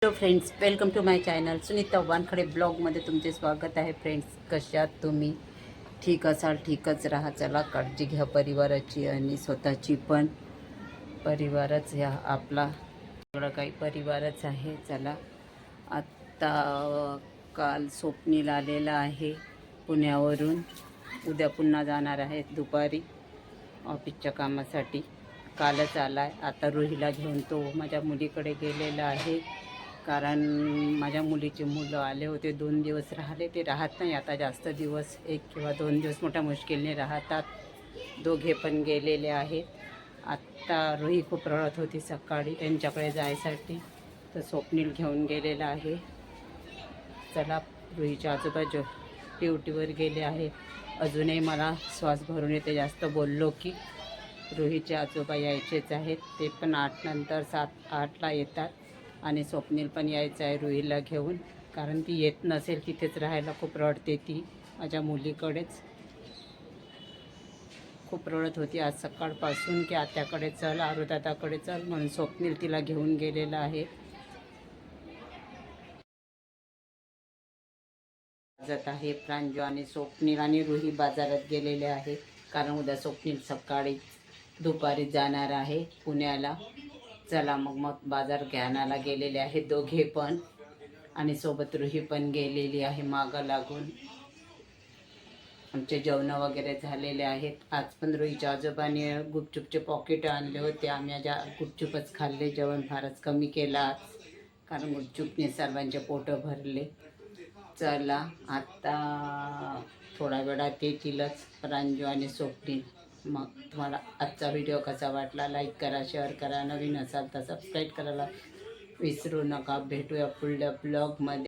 Hello friends, welcome to my channel. Sunita Wankhade ब्लॉगमध्ये तुमचे स्वागत आहे. फ्रेंड्स, कशात तुम्ही? ठीक असाल, ठीकच राहा. चला, काळजी घ्या परिवाराची आणि स्वतःची पण. परिवारच ह्या आपला सगळं काही परिवारच आहे. चला, आत्ता काल स्वप्नील आलेला आहे पुण्यावरून. उद्या पुन्हा जाणार आहे दुपारी ऑफिसच्या कामासाठी. कालच आला आहे. आता रुहीला घेऊन तो माझ्या मुलीकडे गेलेला आहे, कारण माझ्या मुलीचे मुलं आले होते. 2 दिवस राहिले. ते राहत नाही आता जास्त दिवस, 1 किंवा 2 दिवस मोठ्या मुश्किलने राहतात. दोघे पण गेलेले आहेत. आत्ता रुही खूप रडत होती सकाळी त्यांच्याकडे जायसाठी, तर स्वप्नील घेऊन गेलेला आहे. चला, रुहीचे आजोबा ड्युटीवर गेले आहेत. अजूनही मला श्वास भरून येते जास्त बोललो की. रुहीचे आजोबा यायचेच आहेत. ते पण 8 नंतर 7-8ला येतात. आणि स्वप्नील पण यायचं आहे रुहीला घेऊन, कारण ती येत नसेल तिथेच राहायला. खूप रडते ती माझ्या मुलीकडेच. खूप रडत होती आज सकाळपासून की आत्याकडे चल, आरुदादाकडे चल, म्हणून स्वप्नील तिला घेऊन गेलेला आहे. जात आहे प्रांजू आणि स्वप्नील आणि रुही बाजारात गेलेले आहे, कारण उद्या स्वप्नील सकाळी दुपारी जाणार आहे पुण्याला. चला मग बाजार घ्यायला गेलेले आहे दोघे पण, आणि सोबत रुही पण गेलेली आहे मागं लागून. आमचे जेवण वगैरे झालेले आहेत. आज पण रुहीच्या आजोबाने गुपचूपचे पॉकेट आणले होते. आम्ही गुपचूपच खाल्ले. जेवण फारच कमी केलं आज, कारण गुपचूपने सर्वांचे पोटं भरले. चला, आता थोड्या वेळात येतीलच प्रांजू आणि स्वप्नील. मग तुम्हाला आजचा व्हिडिओ कसा वाटला लाईक करा, शेअर करा. नवीन असाल तर सबस्क्राईब करायला विसरू नका. भेटूया पुढल्या ब्लॉगमध्ये.